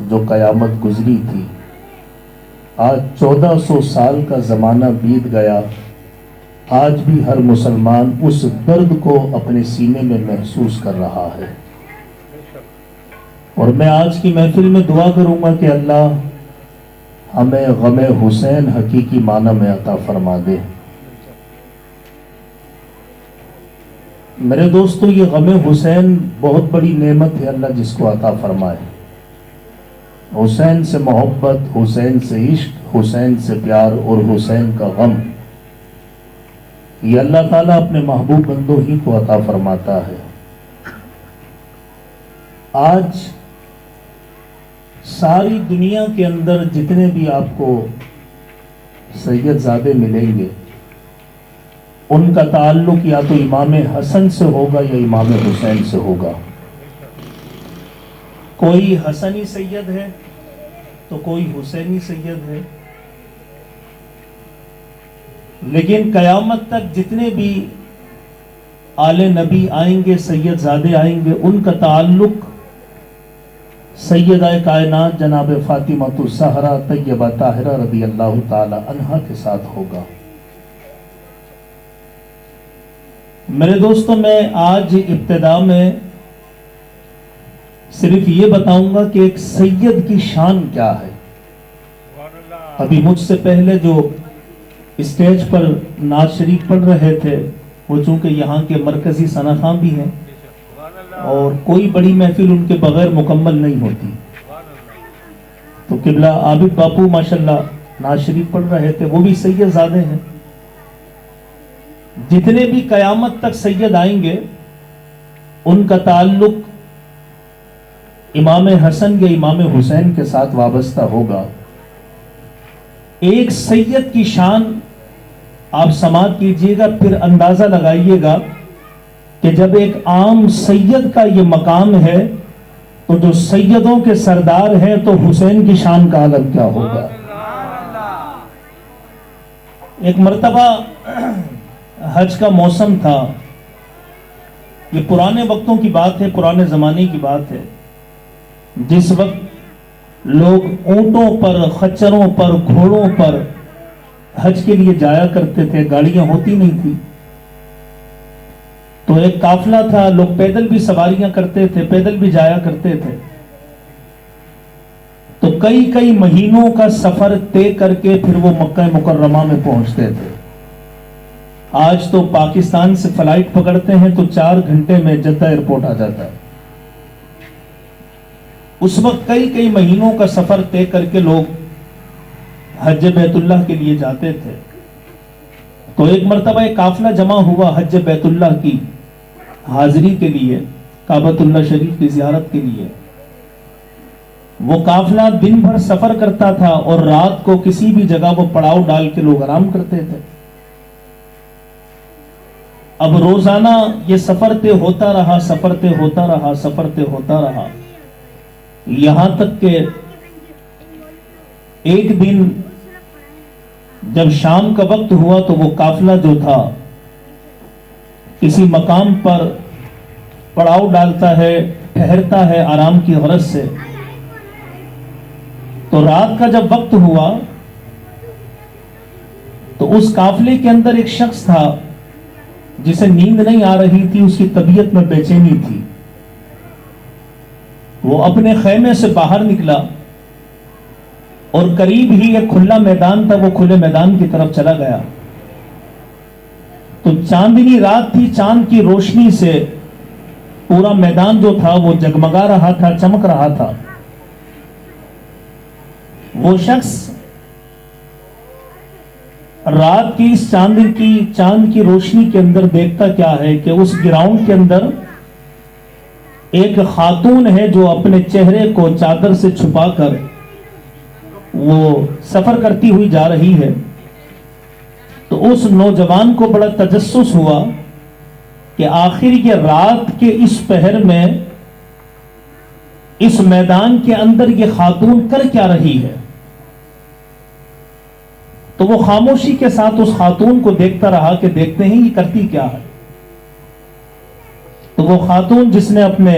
جو قیامت گزری تھی، آج 1400 سال کا زمانہ بیت گیا، آج بھی ہر مسلمان اس درد کو اپنے سینے میں محسوس کر رہا ہے۔ اور میں آج کی محفل میں دعا کروں گا کہ اللہ ہمیں غم حسین حقیقی معنی میں عطا فرما دے۔ میرے دوستو، یہ غم حسین بہت بڑی نعمت ہے اللہ جس کو عطا فرمائے۔ حسین سے محبت، حسین سے عشق، حسین سے پیار اور حسین کا غم، یہ اللہ تعالیٰ اپنے محبوب بندوں ہی کو عطا فرماتا ہے۔ آج ساری دنیا کے اندر جتنے بھی آپ کو سید زادے ملیں گے، ان کا تعلق یا تو امام حسن سے ہوگا یا امام حسین سے ہوگا۔ کوئی حسنی سید ہے تو کوئی حسینی سید ہے، لیکن قیامت تک جتنے بھی آل نبی آئیں گے، سید زادے آئیں گے، ان کا تعلق سیدہ کائنات جناب فاطمہ الزہرا طیبہ طاہرہ رضی اللہ تعالی عنہا کے ساتھ ہوگا۔ میرے دوستوں، میں آج ابتدا میں صرف یہ بتاؤں گا کہ ایک سید کی شان کیا ہے۔ ابھی مجھ سے پہلے جو اسٹیج پر نعت شریف پڑھ رہے تھے، وہ چونکہ یہاں کے مرکزی ثنا بھی ہیں اور کوئی بڑی محفل ان کے بغیر مکمل نہیں ہوتی، تو قبلہ عابد باپو ماشاءاللہ نعت شریف پڑھ رہے تھے، وہ بھی سید زادے ہیں۔ جتنے بھی قیامت تک سید آئیں گے، ان کا تعلق امام حسن یا امام حسین کے ساتھ وابستہ ہوگا۔ ایک سید کی شان آپ سماعت کیجئے گا، پھر اندازہ لگائیے گا کہ جب ایک عام سید کا یہ مقام ہے تو جو سیدوں کے سردار ہیں تو حسین کی شان کا عالم کیا ہوگا۔ ایک مرتبہ حج کا موسم تھا، یہ پرانے وقتوں کی بات ہے، پرانے زمانے کی بات ہے، جس وقت لوگ اونٹوں پر، خچروں پر، گھوڑوں پر حج کے لیے جایا کرتے تھے، گاڑیاں ہوتی نہیں تھی، تو ایک قافلہ تھا، لوگ پیدل بھی سواریاں کرتے تھے، پیدل بھی جایا کرتے تھے، تو کئی مہینوں کا سفر طے کر کے پھر وہ مکہ مکرمہ میں پہنچتے تھے۔ آج تو پاکستان سے فلائٹ پکڑتے ہیں تو 4 گھنٹے میں جدہ ایئرپورٹ آ جاتا ہے، اس وقت کئی مہینوں کا سفر طے کر کے لوگ حج بیت اللہ کے لیے جاتے تھے۔ تو ایک مرتبہ ایک قافلہ جمع ہوا حج بیت اللہ کی حاضری کے لیے، کعبۃ اللہ شریف کی زیارت کے لیے۔ وہ قافلہ دن بھر سفر کرتا تھا اور رات کو کسی بھی جگہ وہ پڑاؤ ڈال کے لوگ آرام کرتے تھے۔ اب روزانہ یہ سفر طے ہوتا رہا، سفر طے ہوتا رہا، سفر طے ہوتا رہا، یہاں تک کہ ایک دن جب شام کا وقت ہوا تو وہ قافلہ جو تھا کسی مقام پر پڑاؤ ڈالتا ہے، ٹھہرتا ہے آرام کی غرض سے۔ تو رات کا جب وقت ہوا تو اس قافلے کے اندر ایک شخص تھا جسے نیند نہیں آ رہی تھی، اس کی طبیعت میں بے چینی تھی۔ وہ اپنے خیمے سے باہر نکلا اور قریب ہی ایک کھلا میدان تھا، وہ کھلے میدان کی طرف چلا گیا تو چاندنی رات تھی، چاند کی روشنی سے پورا میدان جو تھا وہ جگمگا رہا تھا، چمک رہا تھا۔ وہ شخص رات کی اس چاند کی روشنی کے اندر دیکھتا کیا ہے کہ اس گراؤنڈ کے اندر ایک خاتون ہے جو اپنے چہرے کو چادر سے چھپا کر وہ سفر کرتی ہوئی جا رہی ہے۔ تو اس نوجوان کو بڑا تجسس ہوا کہ آخر یہ رات کے اس پہر میں اس میدان کے اندر یہ خاتون کر کیا رہی ہے۔ تو وہ خاموشی کے ساتھ اس خاتون کو دیکھتا رہا کہ دیکھتے ہیں یہ کرتی کیا ہے۔ تو وہ خاتون جس نے اپنے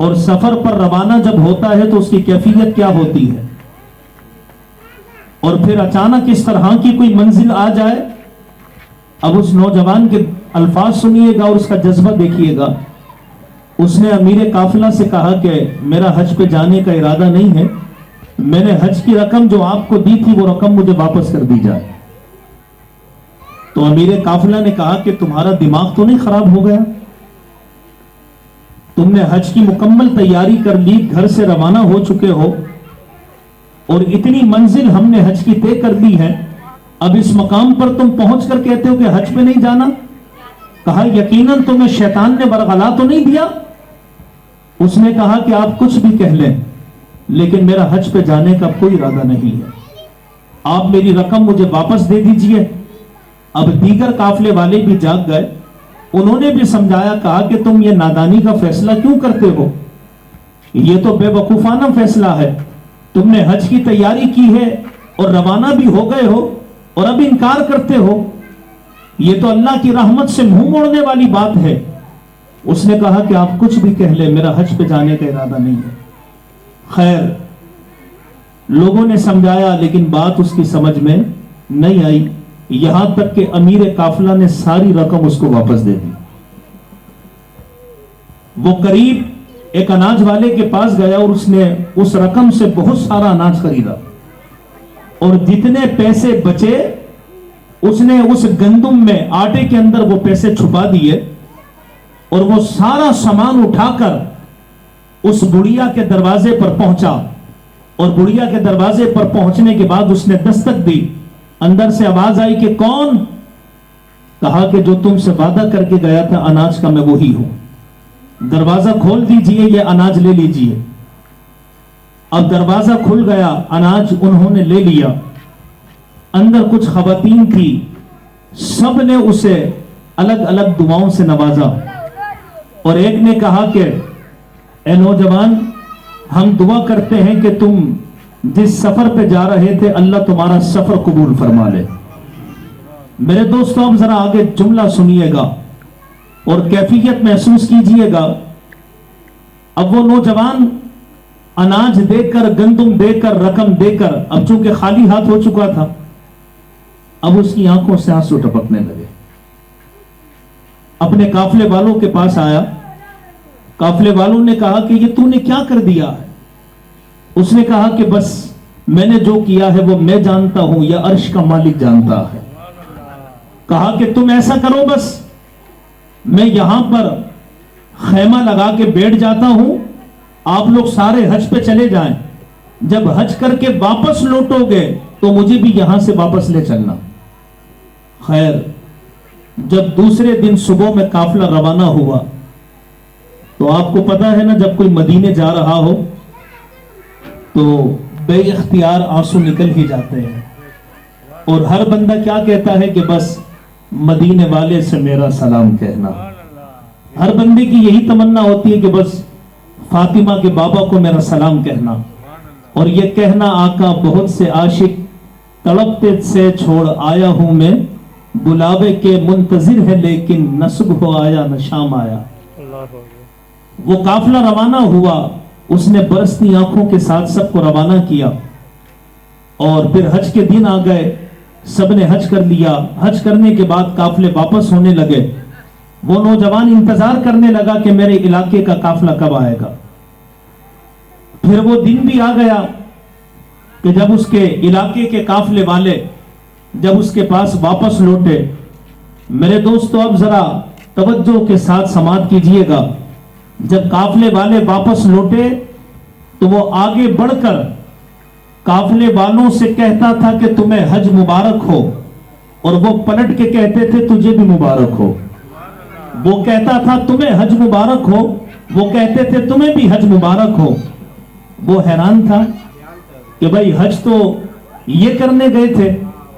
اور سفر پر روانہ جب ہوتا ہے تو اس کی کیفیت کیا ہوتی ہے، اور پھر اچانک اس طرح کی کوئی منزل آ جائے. اب اس نوجوان کے الفاظ سنیے گا اور اس کا جذبہ دیکھیے گا. اس نے امیر قافلہ سے کہا کہ میرا حج پہ جانے کا ارادہ نہیں ہے، میں نے حج کی رقم جو آپ کو دی تھی وہ رقم مجھے واپس کر دی جائے. تو امیر قافلہ نے کہا کہ تمہارا دماغ تو نہیں خراب ہو گیا؟ تم نے حج کی مکمل تیاری کر لی، گھر سے روانہ ہو چکے ہو، اور اتنی منزل ہم نے حج کی طے کر لی ہے، اب اس مقام پر تم پہنچ کر کہتے ہو کہ حج پہ نہیں جانا؟ کہا یقیناً تمہیں شیطان نے برغلا تو نہیں دیا؟ اس نے کہا کہ آپ کچھ بھی کہہ لیں لیکن میرا حج پہ جانے کا کوئی ارادہ نہیں ہے، آپ میری رقم مجھے واپس دے دیجئے. اب دیگر قافلے والے بھی جاگ گئے، انہوں نے بھی سمجھایا، کہا کہ تم یہ نادانی کا فیصلہ کیوں کرتے ہو؟ یہ تو بے وقوفانہ فیصلہ ہے. تم نے حج کی تیاری کی ہے اور روانہ بھی ہو گئے ہو اور اب انکار کرتے ہو، یہ تو اللہ کی رحمت سے منہ موڑنے والی بات ہے. اس نے کہا کہ آپ کچھ بھی کہہ لیں، میرا حج پہ جانے کا ارادہ نہیں ہے. خیر، لوگوں نے سمجھایا لیکن بات اس کی سمجھ میں نہیں آئی، یہاں تک کہ امیر قافلہ نے ساری رقم اس کو واپس دے دی. وہ قریب ایک اناج والے کے پاس گیا اور اس نے اس رقم سے بہت سارا اناج خریدا، اور جتنے پیسے بچے اس نے اس گندم میں، آٹے کے اندر وہ پیسے چھپا دیے، اور وہ سارا سامان اٹھا کر اس بڑھیا کے دروازے پر پہنچا. اور بڑھیا کے دروازے پر پہنچنے کے بعد اس نے دستک دی. اندر سے آواز آئی کہ کون؟ کہا کہ جو تم سے وعدہ کر کے گیا تھا اناج کا میں وہی ہوں، دروازہ کھول دیجئے، یہ اناج لے لیجئے. اب دروازہ کھل گیا، اناج انہوں نے لے لیا. اندر کچھ خواتین تھی، سب نے اسے الگ الگ دعاؤں سے نوازا، اور ایک نے کہا کہ اے نوجوان، ہم دعا کرتے ہیں کہ تم جس سفر پہ جا رہے تھے اللہ تمہارا سفر قبول فرما لے. میرے دوستو اب ذرا آگے جملہ سنیے گا اور کیفیت محسوس کیجئے گا. اب وہ نوجوان اناج دے کر، گندم دے کر، رقم دے کر، اب چونکہ خالی ہاتھ ہو چکا تھا، اب اس کی آنکھوں سے آنسو ٹپکنے لگے. اپنے قافلے والوں کے پاس آیا. قافلے والوں نے کہا کہ یہ تو نے کیا کر دیا ہے؟ اس نے کہا کہ بس میں نے جو کیا ہے وہ میں جانتا ہوں، یا عرش کا مالک جانتا ہے. کہا کہ تم ایسا کرو، بس میں یہاں پر خیمہ لگا کے بیٹھ جاتا ہوں، آپ لوگ سارے حج پہ چلے جائیں، جب حج کر کے واپس لوٹو گے تو مجھے بھی یہاں سے واپس لے چلنا. خیر، جب دوسرے دن صبح میں قافلہ روانہ ہوا تو آپ کو پتا ہے نا، جب کوئی مدینے جا رہا ہو تو بے اختیار آنسو نکل ہی جاتے ہیں، اور ہر بندہ کیا کہتا ہے کہ بس مدینے والے سے میرا سلام کہنا. ہر بندے کی یہی تمنا ہوتی ہے کہ بس فاطمہ کے بابا کو میرا سلام کہنا. اور یہ کہنا آقا بہت سے عاشق تڑپتے سے چھوڑ آیا ہوں میں، بلاوے کے منتظر ہے لیکن نہ صبح ہو آیا نہ شام آیا. وہ قافلہ روانہ ہوا، اس نے برستی آنکھوں کے ساتھ سب کو روانہ کیا، اور پھر حج کے دن آ گئے، سب نے حج کر لیا. حج کرنے کے بعد قافلے واپس ہونے لگے. وہ نوجوان انتظار کرنے لگا کہ میرے علاقے کا قافلہ کب آئے گا. پھر وہ دن بھی آ گیا کہ جب اس کے علاقے کے قافلے والے جب اس کے پاس واپس لوٹے. میرے دوستو اب ذرا توجہ کے ساتھ سماعت کیجئے گا. جب قافلے والے واپس لوٹے تو وہ آگے بڑھ کر قافلے والوں سے کہتا تھا کہ تمہیں حج مبارک ہو، اور وہ پلٹ کے کہتے تھے تجھے بھی مبارک ہو. وہ کہتا تھا تمہیں حج مبارک ہو، وہ کہتے تھے تمہیں بھی حج مبارک ہو. وہ حیران تھا کہ بھائی حج تو یہ کرنے گئے تھے،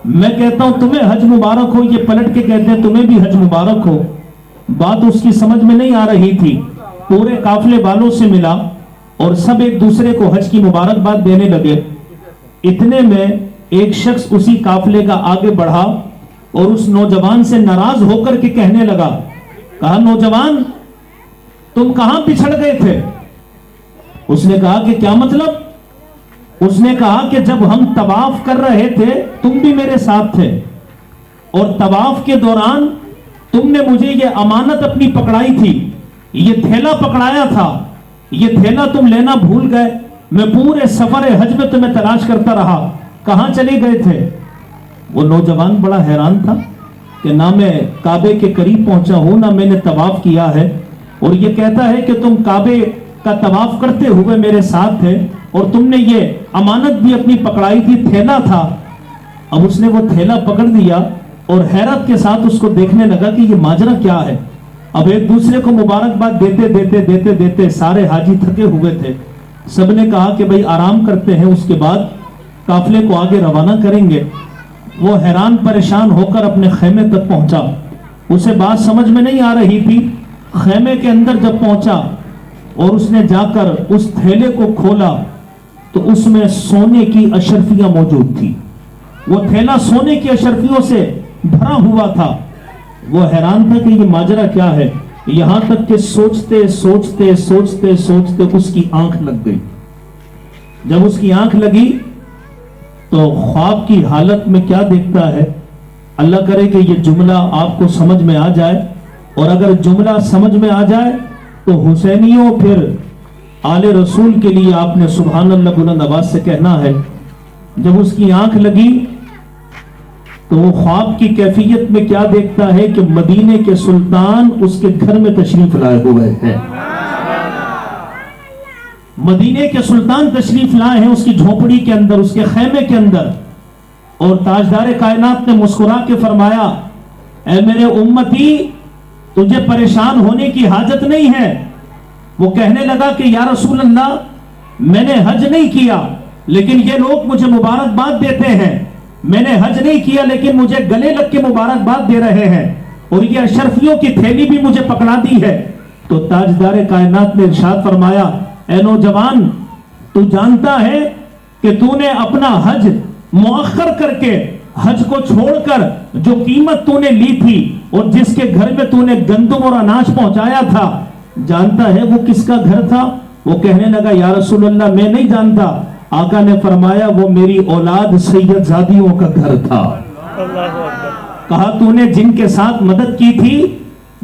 میں کہتا ہوں تمہیں حج مبارک ہو، یہ پلٹ کے کہتے ہیں تمہیں بھی حج مبارک ہو. بات اس کی سمجھ میں نہیں آ رہی تھی. پورے قافلے والوں سے ملا اور سب ایک دوسرے کو حج کی مبارکباد دینے لگے. اتنے میں ایک شخص اسی قافلے کا آگے بڑھا اور اس نوجوان سے ناراض ہو کر کے کہنے لگا، کہا نوجوان تم کہاں پچھڑ گئے تھے؟ اس نے کہا کہ کیا مطلب؟ اس نے کہا کہ جب ہم طواف کر رہے تھے تم بھی میرے ساتھ تھے، اور طواف کے دوران تم نے مجھے یہ امانت اپنی پکڑائی تھی، یہ تھیلا پکڑایا تھا، یہ تھیلا تم لینا بھول گئے، میں پورے سفر حج میں تمہیں تلاش کرتا رہا، کہاں چلے گئے تھے؟ وہ نوجوان بڑا حیران تھا کہ نہ میں کعبے کے قریب پہنچا ہوں، نہ میں نے طواف کیا ہے، اور یہ کہتا ہے کہ تم کعبے کا طواف کرتے ہوئے میرے ساتھ تھے اور تم نے یہ امانت بھی اپنی پکڑائی تھی، تھیلا تھا۔ اب اس نے وہ تھیلا پکڑ دیا اور حیرت کے ساتھ اس کو دیکھنے لگا کہ یہ ماجرا کیا ہے۔ اب ایک دوسرے کو مبارکباد دیتے سارے حاجی تھکے ہوئے تھے، سب نے کہا کہ بھئی آرام کرتے ہیں، اس کے بعد قافلے کو آگے روانہ کریں گے۔ وہ حیران پریشان ہو کر اپنے خیمے تک پہنچا، اسے بات سمجھ میں نہیں آ رہی تھی۔ خیمے کے اندر جب پہنچا اور اس نے جا کر اس تھیلے کو کھولا تو اس میں سونے کی اشرفیاں موجود تھی، وہ تھیلا سونے کی اشرفیوں سے بھرا ہوا تھا۔ وہ حیران تھا کہ یہ ماجرا کیا ہے، یہاں تک کہ سوچتے اس کی آنکھ لگ گئی۔ جب اس کی آنکھ لگی تو خواب کی حالت میں کیا دیکھتا ہے، اللہ کرے کہ یہ جملہ آپ کو سمجھ میں آ جائے، اور اگر جملہ سمجھ میں آ جائے تو حسینیوں پھر آل رسول کے لیے آپ نے سبحان اللہ بلند آواز سے کہنا ہے۔ جب اس کی آنکھ لگی تو وہ خواب کی کیفیت میں کیا دیکھتا ہے کہ مدینے کے سلطان اس کے گھر میں تشریف لائے ہوئے ہیں، مدینے کے سلطان تشریف لائے ہیں اس کی جھونپڑی کے اندر، اس کے خیمے کے اندر۔ اور تاجدار کائنات نے مسکرا کے فرمایا، اے میرے امتی، تجھے پریشان ہونے کی حاجت نہیں ہے۔ وہ کہنے لگا کہ یا رسول اللہ، میں نے حج نہیں کیا لیکن یہ لوگ مجھے مبارکباد دیتے ہیں، میں نے حج نہیں کیا لیکن مجھے گلے لگ کے مبارکباد دے رہے ہیں، اور یہ اشرفیوں کی تھیلی بھی مجھے پکڑا دی ہے۔ تو تاجدار کائنات نے ارشاد فرمایا، اے نوجوان، تو جانتا ہے کہ تو نے اپنا حج مؤخر کر کے، حج کو چھوڑ کر جو قیمت تو نے لی تھی اور جس کے گھر میں تو نے گندم اور اناج پہنچایا تھا، جانتا ہے وہ کس کا گھر تھا؟ وہ کہنے لگا یا رسول اللہ میں نہیں جانتا۔ آقا نے فرمایا وہ میری اولاد سید زادیوں کا گھر تھا۔ کہا تو نے جن کے ساتھ مدد کی تھی،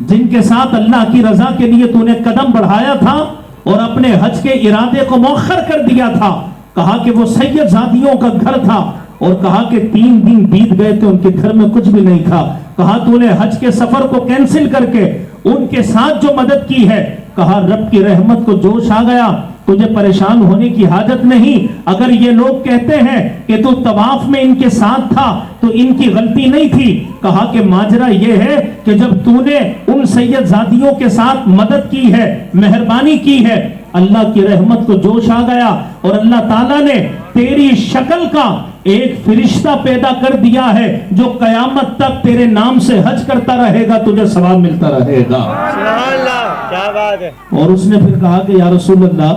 جن کے ساتھ اللہ کی رضا کے لیے تو نے قدم بڑھایا تھا اور اپنے حج کے ارادے کو مؤخر کر دیا تھا، کہا کہ وہ سید زادیوں کا گھر تھا، اور کہا کہ 3 دن بیت گئے تھے ان کے گھر میں کچھ بھی نہیں تھا۔ کہا تو نے حج کے سفر کو کینسل کر کے ان کے ساتھ جو مدد کی ہے، کہا رب کی رحمت کو جوش آ گیا، تجھے پریشان ہونے کی حاجت نہیں۔ اگر یہ لوگ کہتے ہیں کہ تو طواف میں ان کے ساتھ تھا تو ان کی غلطی نہیں تھی۔ کہا کہ ماجرا یہ ہے کہ جب تو نے ان سید زادیوں کے ساتھ مدد کی ہے، مہربانی کی ہے، اللہ کی رحمت کو جوش آ گیا اور اللہ تعالیٰ نے تیری شکل کا ایک فرشتہ پیدا کر دیا ہے جو قیامت تک تیرے نام سے حج کرتا رہے گا، تجھے ثواب ملتا رہے گا۔ سبحان اللہ، کیا بات ہے۔ اور اس نے پھر کہا کہ یا رسول اللہ،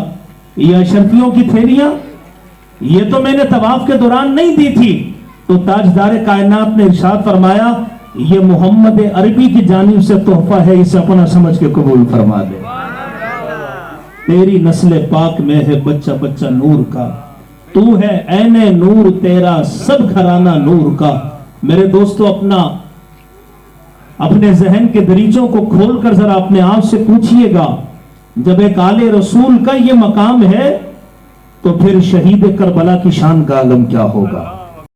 یہ اشرفیوں کی تھیلیاں یہ تو میں نے طواف کے دوران نہیں دی تھی۔ تو تاجدار کائنات نے ارشاد فرمایا یہ محمد عربی کی جانب سے تحفہ ہے، اسے اپنا سمجھ کے قبول فرما دے۔ تیری نسل پاک میں ہے بچہ بچہ نور کا، تو ہے عین نور تیرا سب گھرانہ نور کا۔ میرے دوستو، اپنے ذہن کے دریچوں کو کھول کر ذرا اپنے آپ سے پوچھئے گا، جب ایک آل رسول کا یہ مقام ہے تو پھر شہید کربلا کی شان کا عالم کیا ہوگا؟